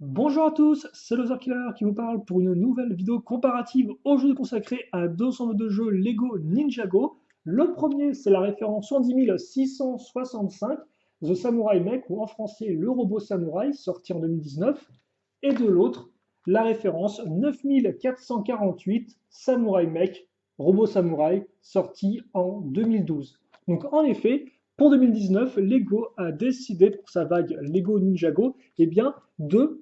Bonjour à tous, c'est Loser Killer qui vous parle pour une nouvelle vidéo comparative aujourd'hui consacrée à deux ensembles de jeux Lego Ninjago. Le premier, c'est la référence 110 665, The Samurai Mech, ou en français Le Robot Samouraï, sorti en 2019. Et de l'autre, la référence 9448, Samurai Mech, Robot Samouraï, sorti en 2012. Donc en effet, pour 2019, Lego a décidé pour sa vague Lego Ninjago, eh bien, de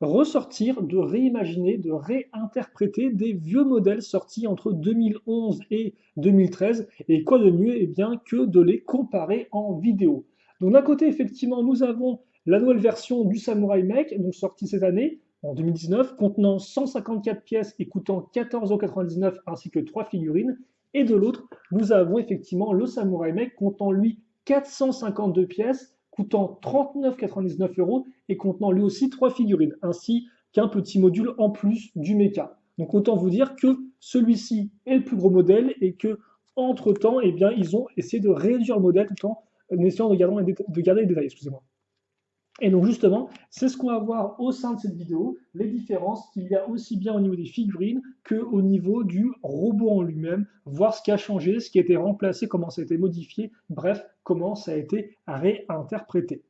ressortir, de réimaginer, de réinterpréter des vieux modèles sortis entre 2011 et 2013. Et quoi de mieux bien, que de les comparer en vidéo. Donc d'un côté, effectivement, nous avons la nouvelle version du Samurai Mech, donc sortie cette année, en 2019, contenant 154 pièces et coûtant 14,99 € ainsi que 3 figurines. Et de l'autre, nous avons effectivement le Samurai Mech, comptant lui 452 pièces, coûtant 39,99 € et contenant lui aussi 3 figurines, ainsi qu'un petit module en plus du mecha. Donc autant vous dire que celui-ci est le plus gros modèle et que entre-temps, eh bien, ils ont essayé de réduire le modèle tout en essayant de garder les détails. Excusez-moi. Et donc justement, c'est ce qu'on va voir au sein de cette vidéo, les différences qu'il y a aussi bien au niveau des figurines qu'au niveau du robot en lui-même, voir ce qui a changé, ce qui a été remplacé, comment ça a été modifié, bref, comment ça a été réinterprété.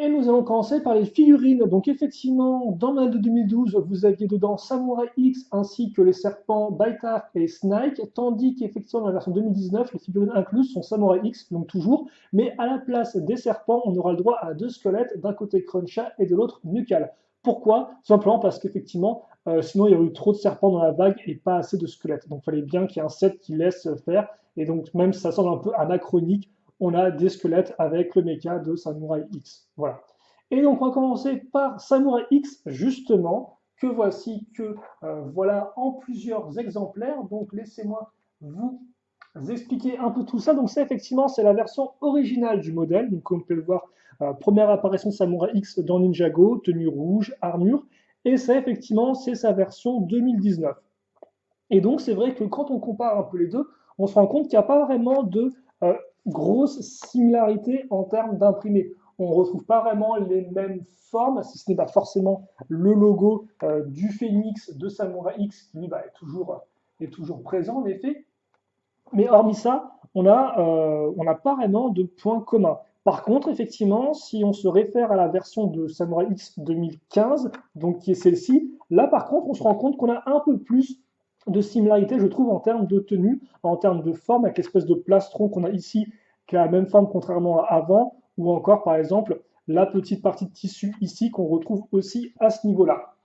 Et nous allons commencer par les figurines. Donc effectivement, dans le de 2012, vous aviez dedans Samurai X ainsi que les serpents Baitar et Snake, tandis qu'effectivement dans la version 2019, les figurines incluses sont Samurai X, donc toujours, mais à la place des serpents, on aura le droit à deux squelettes, d'un côté Cruncha et de l'autre Nucal. Pourquoi? Simplement parce qu'effectivement, sinon il y aurait eu trop de serpents dans la vague et pas assez de squelettes. Donc il fallait bien qu'il y ait un set qui laisse faire, et donc même si ça semble un peu anachronique, on a des squelettes avec le mecha de Samurai X. Voilà. Et donc on va commencer par Samurai X, justement, que voici que voilà en plusieurs exemplaires. Donc laissez-moi vous expliquer un peu tout ça. Donc c'est effectivement c'est la version originale du modèle. Donc comme on peut le voir, première apparition de Samurai X dans Ninjago, tenue rouge, armure. Et ça effectivement c'est sa version 2019. Et donc, c'est vrai que quand on compare un peu les deux, on se rend compte qu'il n'y a pas vraiment de euh, grosses similarités en termes d'imprimé. On ne retrouve pas vraiment les mêmes formes, si ce n'est pas forcément le logo du Phoenix de Samurai X, qui lui est toujours présent en effet. Mais hormis ça, on n'a pas vraiment de points communs. Par contre, effectivement, si on se réfère à la version de Samurai X 2015, donc qui est celle-ci, là par contre, on se rend compte qu'on a un peu plus de similarité, je trouve, en termes de tenue, en termes de forme, avec l'espèce de plastron qu'on a ici, qui a la même forme contrairement à avant, ou encore par exemple la petite partie de tissu ici qu'on retrouve aussi à ce niveau-là.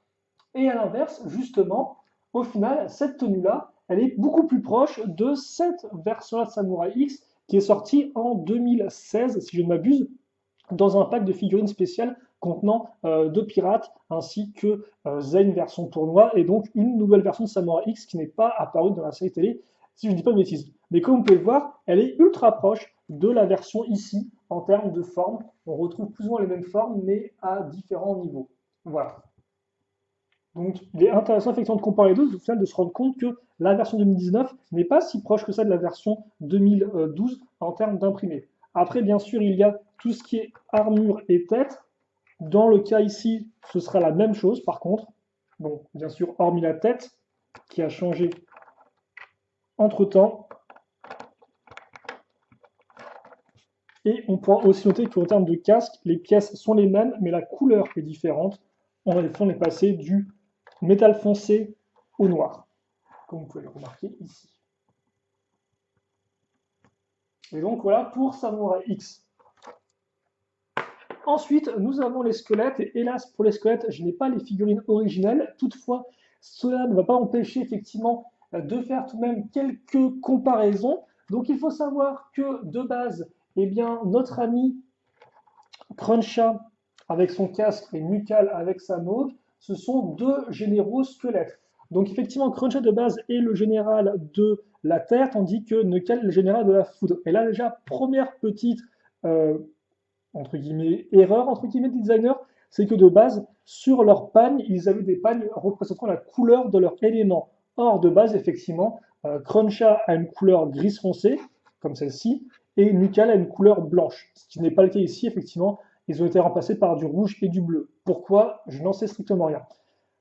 Et à l'inverse, justement, au final, cette tenue-là, elle est beaucoup plus proche de cette version-là de Samurai X qui est sortie en 2016, si je ne m'abuse, dans un pack de figurines spéciales contenant deux pirates ainsi que Zane version tournoi et donc une nouvelle version de Samurai X qui n'est pas apparue dans la série télé, si je ne dis pas de bêtises. Mais comme vous pouvez le voir, elle est ultra proche de la version ici en termes de forme. On retrouve plus ou moins les mêmes formes mais à différents niveaux. Voilà. Donc, il est intéressant effectivement de comparer les deux, au final de se rendre compte que la version 2019 n'est pas si proche que ça de la version 2012 en termes d'imprimé. Après, bien sûr, il y a tout ce qui est armure et tête. Dans le cas ici, ce sera la même chose par contre. Bon, bien sûr, hormis la tête qui a changé entre temps. Et on pourra aussi noter qu'en termes de casque, les pièces sont les mêmes, mais la couleur est différente. On est passé du métal foncé au noir, comme vous pouvez le remarquer ici. Et donc voilà pour Samurai X. Ensuite, nous avons les squelettes, et hélas pour les squelettes, je n'ai pas les figurines originelles. Toutefois, cela ne va pas empêcher effectivement de faire tout de même quelques comparaisons. Donc il faut savoir que de base, eh bien, notre ami Cruncha avec son casque et Nucal avec sa mauve, ce sont deux généraux squelettes. Donc effectivement, Cruncha de base est le général de la Terre, tandis que Nucal est le général de la foudre. Et là déjà, première petite entre guillemets, erreur entre guillemets de designer, c'est que de base, sur leur pagne, ils avaient des pagnes représentant la couleur de leur élément. Or, de base, effectivement, Cruncha a une couleur grise foncé, comme celle-ci, et Nucal a une couleur blanche, ce qui n'est pas le cas ici, effectivement. ils ont été remplacés par du rouge et du bleu. Pourquoi? Je n'en sais strictement rien.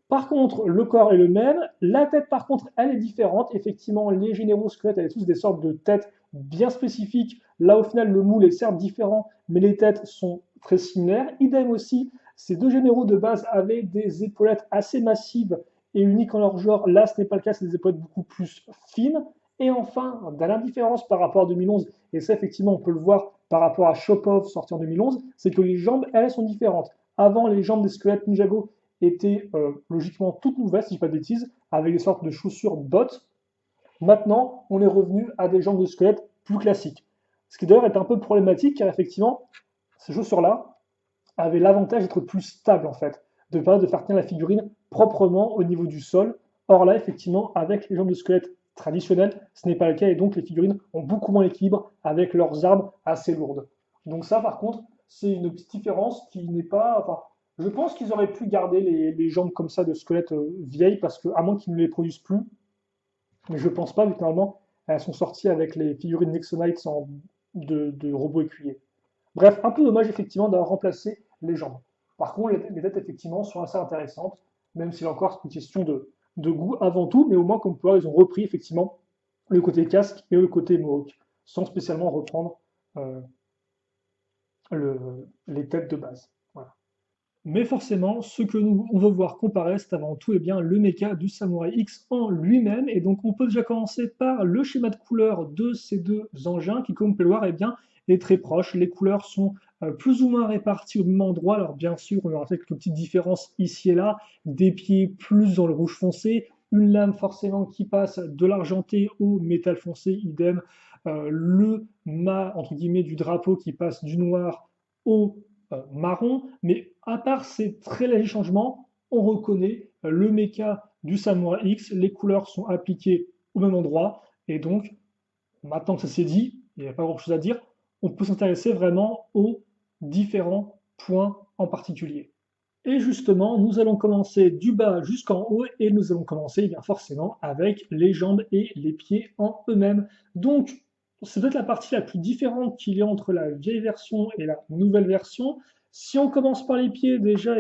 Par contre, le corps est le même. La tête, par contre, elle est différente. Effectivement, les généraux squelettes avaient tous des sortes de têtes bien spécifiques. Là, au final, le moule est certes différent, mais les têtes sont très similaires. Idem aussi, ces deux généraux de base avaient des épaulettes assez massives et uniques en leur genre. Là, ce n'est pas le cas, c'est des épaulettes beaucoup plus fines. Et enfin, dernière différence par rapport à 2011, et ça, effectivement, on peut le voir par rapport à Chopov sorti en 2011, c'est que les jambes, elles, sont différentes. Avant, les jambes des squelettes Ninjago étaient logiquement toutes nouvelles, si je ne dis pas de bêtises, avec des sortes de chaussures bottes. Maintenant, on est revenu à des jambes de squelette plus classiques. Ce qui d'ailleurs est un peu problématique, car effectivement, ces chaussures-là avaient l'avantage d'être plus stables, en fait, de permettre de faire tenir la figurine proprement au niveau du sol. Or là, effectivement, avec les jambes de squelette traditionnelles, ce n'est pas le cas, et donc les figurines ont beaucoup moins d'équilibre avec leurs armes assez lourdes. Donc ça, par contre, c'est une petite différence qui n'est pas... Enfin, je pense qu'ils auraient pu garder les jambes comme ça de squelette vieilles, parce que, à moins qu'ils ne les produisent plus, mais je pense pas, vu que normalement, elles sont sorties avec les figurines Nexonites de robots écuyers. Bref, un peu dommage effectivement d'avoir remplacé les jambes. Par contre, les têtes effectivement sont assez intéressantes, même si là encore c'est une question de goût avant tout, mais au moins comme pouvoir ils ont repris effectivement le côté casque et le côté mohawk, sans spécialement reprendre euh, les têtes de base. Voilà. Mais forcément, ce que nous on veut voir comparer, c'est avant tout bien, le mecha du Samurai X en lui-même. Et donc on peut déjà commencer par le schéma de couleurs de ces deux engins qui, comme on peut le voir, est très proche. Les couleurs sont plus ou moins réparties au même endroit. Alors bien sûr, on aura quelques petites différences ici et là, des pieds plus dans le rouge foncé, une lame forcément qui passe de l'argenté au métal foncé, idem, le mât entre guillemets du drapeau qui passe du noir au marron, mais à part ces très légers changements, on reconnaît le mecha du Samurai X, les couleurs sont appliquées au même endroit, et donc, maintenant que ça s'est dit, il n'y a pas grand-chose à dire, on peut s'intéresser vraiment aux différents points en particulier. Et justement, nous allons commencer du bas jusqu'en haut et nous allons commencer bien forcément avec les jambes et les pieds en eux-mêmes. Donc, c'est peut-être la partie la plus différente qu'il y a entre la vieille version et la nouvelle version. Si on commence par les pieds, déjà,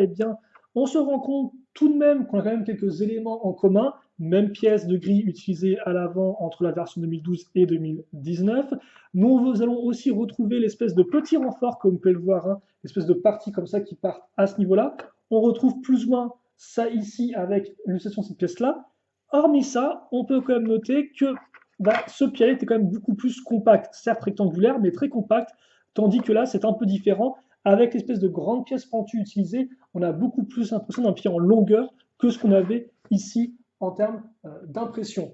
on se rend compte tout de même qu'on a quand même quelques éléments en commun. Même pièce de grille utilisée à l'avant entre la version 2012 et 2019. Nous allons aussi retrouver l'espèce de petit renfort, comme vous pouvez le voir, hein, l'espèce de partie comme ça qui part à ce niveau-là. On retrouve plus ou moins ça ici avec l'utilisation de cette pièce-là. Hormis ça, on peut quand même noter que ce pied était quand même beaucoup plus compact, certes rectangulaire, mais très compact, tandis que là, c'est un peu différent. Avec l'espèce de grande pièce pentue utilisée, on a beaucoup plus l'impression d'un pied en longueur que ce qu'on avait ici en termes d'impression.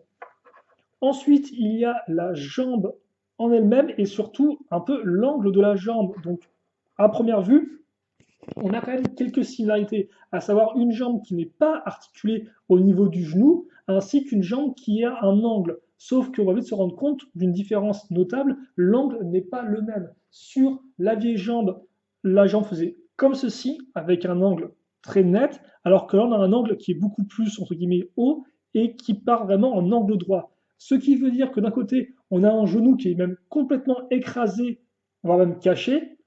Ensuite, il y a la jambe en elle-même et surtout un peu l'angle de la jambe. Donc, à première vue, on a quand même quelques similarités, à savoir une jambe qui n'est pas articulée au niveau du genou, ainsi qu'une jambe qui a un angle. Sauf qu'on va vite se rendre compte d'une différence notable, l'angle n'est pas le même. Sur la vieille jambe, la jambe faisait comme ceci, avec un angle très net, alors que là on a un angle qui est beaucoup plus, entre guillemets, haut, et qui part vraiment en angle droit. Ce qui veut dire que d'un côté, on a un genou qui est même complètement écrasé, voire même caché,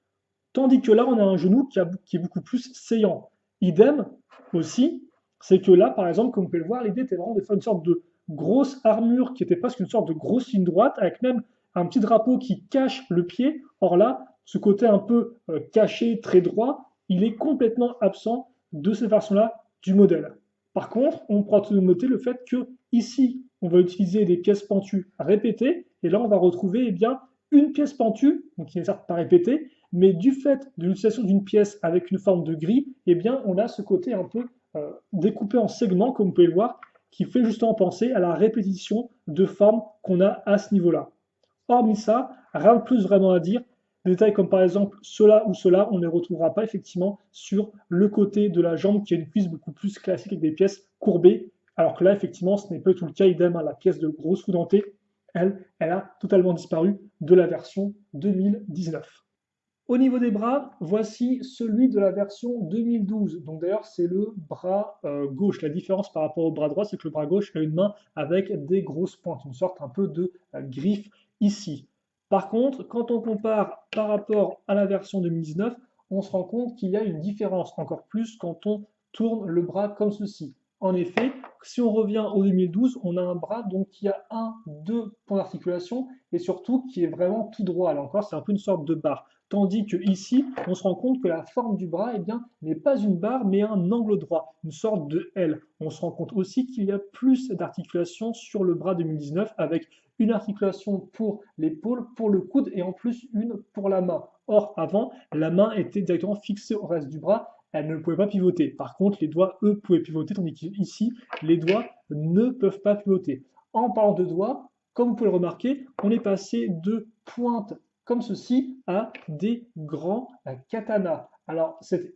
tandis que là, on a un genou qui est beaucoup plus saillant. Idem aussi, c'est que là, par exemple, comme vous pouvez le voir, l'idée était vraiment de faire une sorte de grosse armure qui était presque une sorte de grosse ligne droite, avec même un petit drapeau qui cache le pied. Or là, ce côté un peu caché, très droit, il est complètement absent de cette version-là du modèle. Par contre, on pourra tout de noter le fait que ici, on va utiliser des pièces pentues répétées, et là, on va retrouver une pièce pentue, donc qui n'est certes pas répétée, mais du fait de l'utilisation d'une pièce avec une forme de grille, on a ce côté un peu découpé en segments, comme vous pouvez le voir, qui fait justement penser à la répétition de formes qu'on a à ce niveau-là. Hormis ça, rien de plus vraiment à dire. Des détails comme par exemple cela ou cela, on ne les retrouvera pas effectivement sur le côté de la jambe qui a une cuisse beaucoup plus classique avec des pièces courbées, alors que là effectivement ce n'est pas tout le cas, idem, la pièce de grosse roue dentée, elle a totalement disparu de la version 2019. Au niveau des bras, voici celui de la version 2012. Donc d'ailleurs, c'est le bras gauche. La différence par rapport au bras droit, c'est que le bras gauche a une main avec des grosses pointes, une sorte un peu de griffe ici. Par contre, quand on compare par rapport à la version 2019, on se rend compte qu'il y a une différence, encore plus quand on tourne le bras comme ceci. En effet, si on revient au 2012, on a un bras donc qui a un, deux points d'articulation et surtout qui est vraiment tout droit. Là encore, c'est un peu une sorte de barre. Tandis que ici, on se rend compte que la forme du bras, eh bien, n'est pas une barre, mais un angle droit, une sorte de L. On se rend compte aussi qu'il y a plus d'articulation sur le bras 2019 avec une articulation pour l'épaule, pour le coude et en plus une pour la main. Or, avant, la main était directement fixée au reste du bras, elle ne pouvait pas pivoter. Par contre, les doigts, eux, pouvaient pivoter, tandis qu'ici, les doigts ne peuvent pas pivoter. En parlant de doigts, comme vous pouvez le remarquer, on est passé de pointes comme ceci à des grands katanas. Alors, cette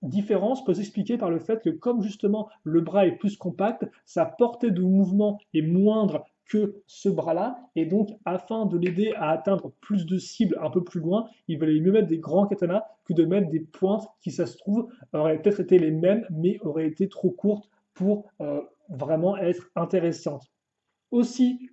différence peut s'expliquer par le fait que comme justement le bras est plus compact, sa portée de mouvement est moindre que ce bras-là, et donc afin de l'aider à atteindre plus de cibles un peu plus loin, il valait mieux mettre des grands katanas que de mettre des pointes qui, ça se trouve, auraient peut-être été les mêmes, mais auraient été trop courtes pour vraiment être intéressantes. Aussi,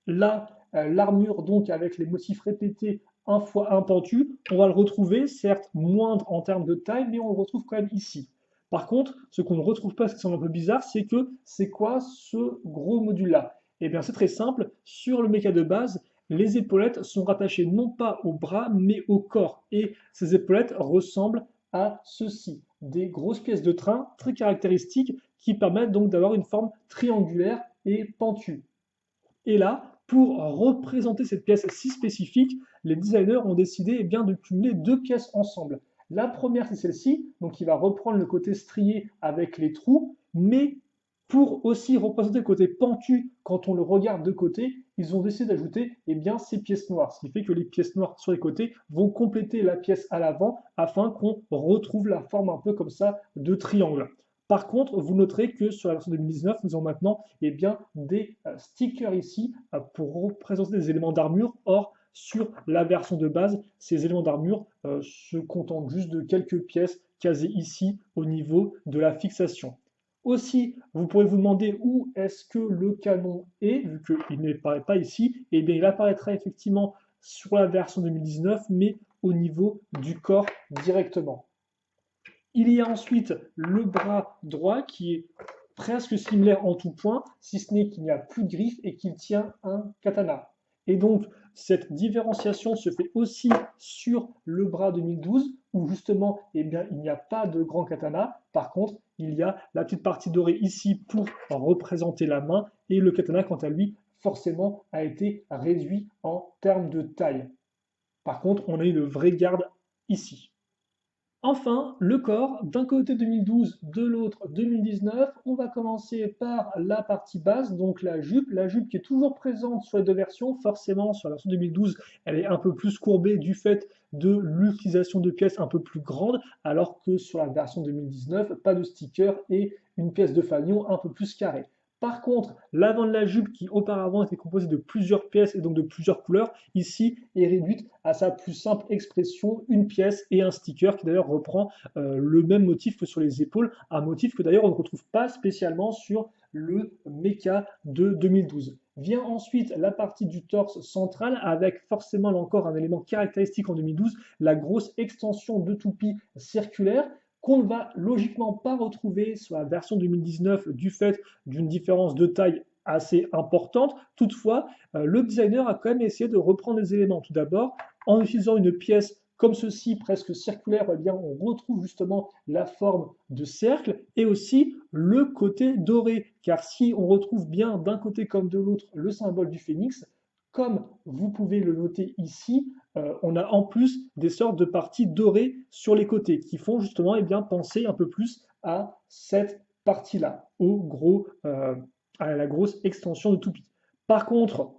là, l'armure donc avec les motifs répétés un fois un pentu, on va le retrouver, certes moindre en termes de taille, mais on le retrouve quand même ici. Par contre, ce qu'on ne retrouve pas, ce qui semble un peu bizarre, c'est que c'est quoi ce gros module-là? Eh bien, c'est très simple. Sur le méca de base, les épaulettes sont rattachées non pas au bras, mais au corps. Et ces épaulettes ressemblent à ceci. Des grosses pièces de train très caractéristiques qui permettent donc d'avoir une forme triangulaire et pentue. Et là, pour représenter cette pièce si spécifique, les designers ont décidé eh bien, de cumuler deux pièces ensemble. La première, c'est celle-ci, donc qui va reprendre le côté strié avec les trous, mais pour aussi représenter le côté pentu quand on le regarde de côté, ils ont décidé d'ajouter eh bien, ces pièces noires, ce qui fait que les pièces noires sur les côtés vont compléter la pièce à l'avant afin qu'on retrouve la forme un peu comme ça de triangle. Par contre, vous noterez que sur la version 2019, nous avons maintenant eh bien, des stickers ici pour représenter des éléments d'armure. Or, sur la version de base, ces éléments d'armure se contentent juste de quelques pièces casées ici au niveau de la fixation. Aussi, vous pourrez vous demander où est-ce que le canon est, vu qu'il n'apparaît pas ici. Eh bien, il apparaîtra effectivement sur la version 2019, mais au niveau du corps directement. Il y a ensuite le bras droit qui est presque similaire en tout point, si ce n'est qu'il n'y a plus de griffe et qu'il tient un katana. Et donc, cette différenciation se fait aussi sur le bras 2012, où justement, eh bien, il n'y a pas de grand katana. Par contre, il y a la petite partie dorée ici pour représenter la main, et le katana, quant à lui, forcément, a été réduit en termes de taille. Par contre, on a une vraie garde ici. Enfin, le corps, d'un côté 2012, de l'autre 2019. On va commencer par la partie basse, donc la jupe qui est toujours présente sur les deux versions. Forcément, sur la version 2012, elle est un peu plus courbée du fait de l'utilisation de pièces un peu plus grandes, alors que sur la version 2019, pas de sticker et une pièce de fanion un peu plus carrée. Par contre, l'avant de la jupe, qui auparavant était composée de plusieurs pièces et donc de plusieurs couleurs, ici est réduite à sa plus simple expression, une pièce et un sticker qui d'ailleurs reprend le même motif que sur les épaules, un motif que d'ailleurs on ne retrouve pas spécialement sur le mecha de 2012. Vient ensuite la partie du torse central avec forcément là encore un élément caractéristique en 2012, la grosse extension de toupie circulaire qu'on ne va logiquement pas retrouver sur la version 2019 du fait d'une différence de taille assez importante. Toutefois, le designer a quand même essayé de reprendre les éléments. Tout d'abord, en utilisant une pièce comme ceci, presque circulaire, eh bien, on retrouve justement la forme de cercle et aussi le côté doré. Car si on retrouve bien d'un côté comme de l'autre le symbole du phénix, comme vous pouvez le noter ici, on a en plus des sortes de parties dorées sur les côtés qui font justement eh bien, penser un peu plus à cette partie-là, à la grosse extension de toupie. Par contre,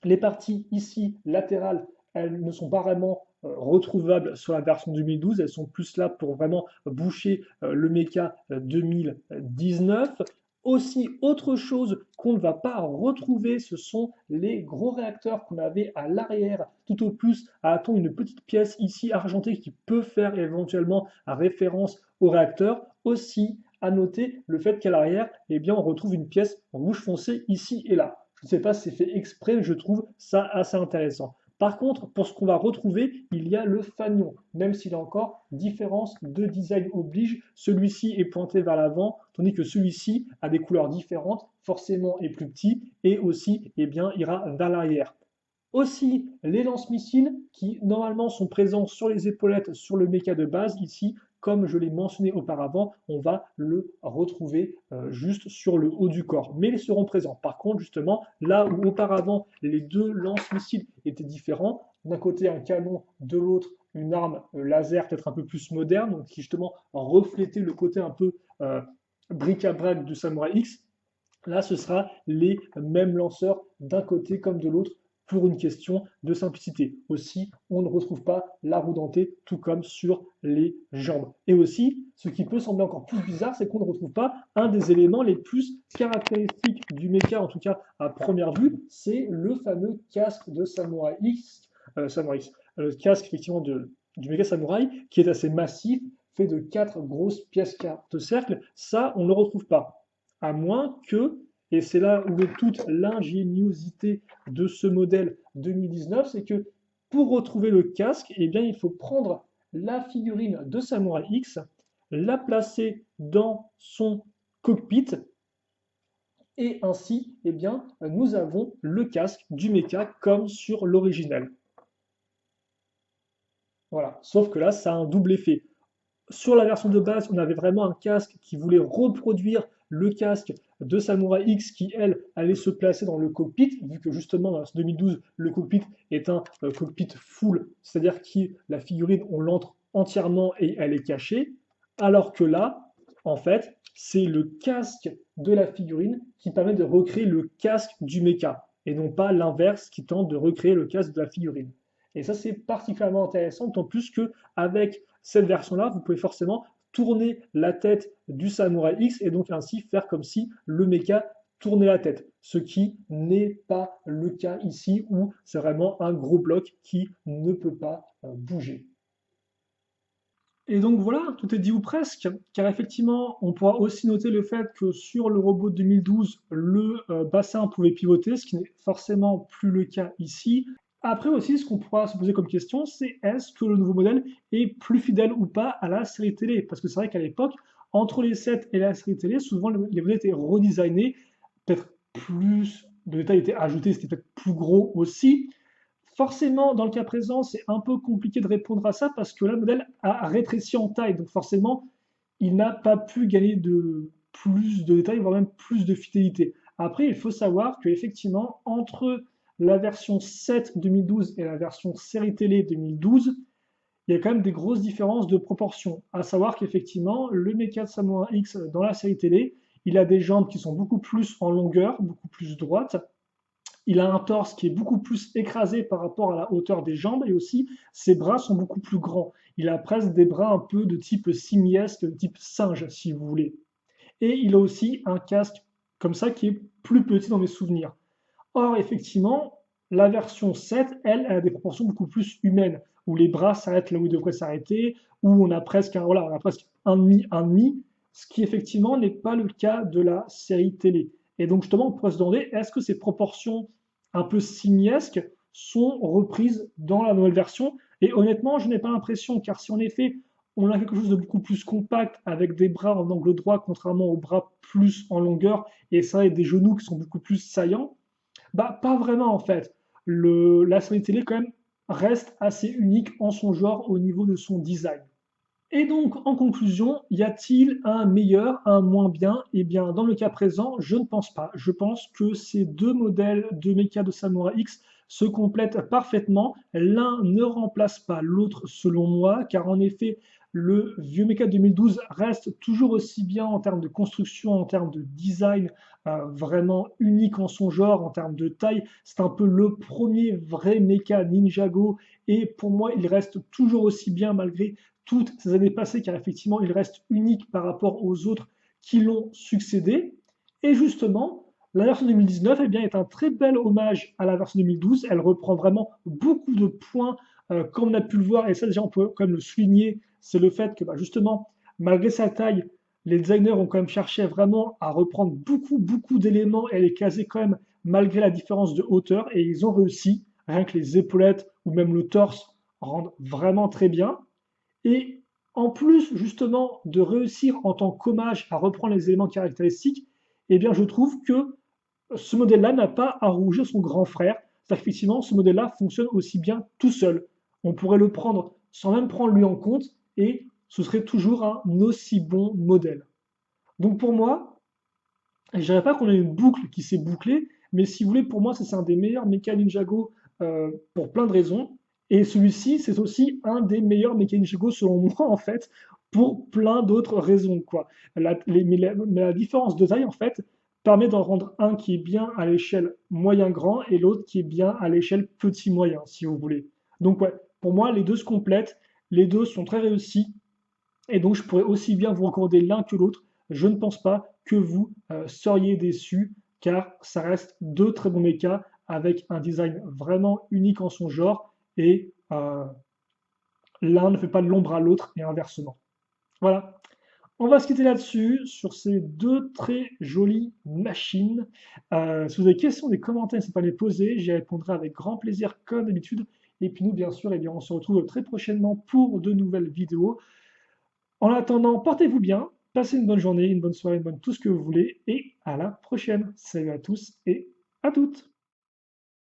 les parties ici latérales, elles ne sont pas vraiment retrouvables sur la version 2012, elles sont plus là pour vraiment boucher le mecha 2019. Aussi, autre chose qu'on ne va pas retrouver, ce sont les gros réacteurs qu'on avait à l'arrière. Tout au plus, a-t-on une petite pièce ici argentée qui peut faire éventuellement référence au réacteur. Aussi, à noter le fait qu'à l'arrière, eh bien, on retrouve une pièce rouge foncé ici et là. Je ne sais pas si c'est fait exprès, je trouve ça assez intéressant. Par contre, pour ce qu'on va retrouver, il y a le fanion, même s'il a encore différence de design oblige. Celui-ci est pointé vers l'avant, tandis que celui-ci a des couleurs différentes, forcément est plus petit, et aussi eh bien, ira vers l'arrière. Aussi, les lance-missiles qui normalement sont présents sur les épaulettes sur le méca de base, ici, comme je l'ai mentionné auparavant, on va le retrouver juste sur le haut du corps. Mais ils seront présents. Par contre, justement, là où auparavant les deux lance-missiles étaient différents, d'un côté un canon, de l'autre une arme laser peut-être un peu plus moderne, donc qui justement reflétait le côté un peu bric-à-brac du Samurai X, là ce sera les mêmes lanceurs d'un côté comme de l'autre pour une question de simplicité. Aussi, on ne retrouve pas la roue dentée, tout comme sur les jambes. Et aussi, ce qui peut sembler encore plus bizarre, c'est qu'on ne retrouve pas un des éléments les plus caractéristiques du mecha, en tout cas à première vue, c'est le fameux casque de Samurai X, le casque effectivement du méga Samurai, qui est assez massif, fait de 4 grosses pièces de cercle. Ça, on ne le retrouve pas. À moins que, et c'est là où est toute l'ingéniosité de ce modèle 2019, c'est que pour retrouver le casque, eh bien, il faut prendre la figurine de Samurai X, la placer dans son cockpit, et ainsi, eh bien, nous avons le casque du mecha comme sur l'original. Voilà, sauf que là, ça a un double effet. Sur la version de base, on avait vraiment un casque qui voulait reproduire le casque de Samurai X qui, elle, allait se placer dans le cockpit, vu que justement, dans 2012, le cockpit est un cockpit full, c'est-à-dire que la figurine, on l'entre entièrement et elle est cachée, alors que là, en fait, c'est le casque de la figurine qui permet de recréer le casque du mecha, et non pas l'inverse qui tente de recréer le casque de la figurine. Et ça, c'est particulièrement intéressant, d'autant plus que avec cette version-là, vous pouvez forcément tourner la tête du Samurai X et donc ainsi faire comme si le mecha tournait la tête, ce qui n'est pas le cas ici où c'est vraiment un gros bloc qui ne peut pas bouger. Et donc voilà, tout est dit ou presque, car effectivement, on pourra aussi noter le fait que sur le robot de 2012, le bassin pouvait pivoter, ce qui n'est forcément plus le cas ici. Après aussi, ce qu'on pourra se poser comme question, c'est est-ce que le nouveau modèle est plus fidèle ou pas à la série télé? Parce que c'est vrai qu'à l'époque, entre les 7 et la série télé, souvent les modèles étaient redesignés, peut-être plus de détails étaient ajoutés, c'était peut-être plus gros aussi. Forcément, dans le cas présent, c'est un peu compliqué de répondre à ça parce que là, le modèle a rétréci en taille. Donc forcément, il n'a pas pu gagner de plus de détails, voire même plus de fidélité. Après, il faut savoir qu'effectivement, entre la version 7 2012 et la version série télé 2012, il y a quand même des grosses différences de proportions. À savoir qu'effectivement, le Mecha de Samurai X dans la série télé, il a des jambes qui sont beaucoup plus en longueur, beaucoup plus droites, il a un torse qui est beaucoup plus écrasé par rapport à la hauteur des jambes et aussi ses bras sont beaucoup plus grands. Il a presque des bras un peu de type simiesque, de type singe, si vous voulez. Et il a aussi un casque comme ça qui est plus petit dans mes souvenirs. Or, effectivement, la version 7, elle, a des proportions beaucoup plus humaines, où les bras s'arrêtent là où ils devraient s'arrêter, où on a presque un demi, ce qui effectivement n'est pas le cas de la série télé. Et donc justement, on pourrait se demander, est-ce que ces proportions un peu simiesques sont reprises dans la nouvelle version? Et honnêtement, je n'ai pas l'impression, car si en effet on a quelque chose de beaucoup plus compact avec des bras en angle droit, contrairement aux bras plus en longueur, et ça, et des genoux qui sont beaucoup plus saillants, bah pas vraiment en fait. La série télé quand même reste assez unique en son genre au niveau de son design. Et donc, en conclusion, y a-t-il un meilleur, un moins bien? Eh bien, dans le cas présent, je ne pense pas. Je pense que ces deux modèles de mecha de Samurai X se complètent parfaitement. L'un ne remplace pas l'autre, selon moi, car en effet, le vieux mecha 2012 reste toujours aussi bien en termes de construction, en termes de design, vraiment unique en son genre, en termes de taille. C'est un peu le premier vrai mecha Ninjago, et pour moi, il reste toujours aussi bien malgré toutes ces années passées, car effectivement, il reste unique par rapport aux autres qui l'ont succédé. Et justement, la version 2019 eh bien, est un très bel hommage à la version 2012. Elle reprend vraiment beaucoup de points, comme on a pu le voir, et ça déjà on peut quand même le souligner, c'est le fait que justement, malgré sa taille, les designers ont quand même cherché vraiment à reprendre beaucoup d'éléments et à les caser quand même malgré la différence de hauteur, et ils ont réussi. rien que les épaulettes ou même le torse rendent vraiment très bien. Et en plus, justement, de réussir en tant qu'hommage à reprendre les éléments caractéristiques, eh bien, je trouve que ce modèle-là n'a pas à rougir son grand frère. C'est-à-dire qu'effectivement, ce modèle-là fonctionne aussi bien tout seul. On pourrait le prendre sans même prendre lui en compte et ce serait toujours un aussi bon modèle. Donc pour moi, je ne dirais pas qu'on a une boucle qui s'est bouclée, mais si vous voulez, pour moi, c'est un des meilleurs Mecha Ninjago pour plein de raisons. Et celui-ci, c'est aussi un des meilleurs Mecha Ninjago selon moi, en fait, pour plein d'autres raisons, quoi. Mais la différence de taille, en fait, permet d'en rendre un qui est bien à l'échelle moyen-grand et l'autre qui est bien à l'échelle petit-moyen, si vous voulez. Donc, ouais, pour moi, les deux se complètent, les deux sont très réussis, et donc je pourrais aussi bien vous recommander l'un que l'autre. Je ne pense pas que vous seriez déçus, car ça reste deux très bons mechas avec un design vraiment unique en son genre, et l'un ne fait pas de l'ombre à l'autre, et inversement. Voilà. On va se quitter là-dessus, sur ces deux très jolies machines. Si vous avez des questions, des commentaires, n'hésitez pas à les poser. J'y répondrai avec grand plaisir, comme d'habitude. Et puis nous, bien sûr, eh bien, on se retrouve très prochainement pour de nouvelles vidéos. En attendant, portez-vous bien, passez une bonne journée, une bonne soirée, une bonne tout ce que vous voulez, et à la prochaine. Salut à tous et à toutes.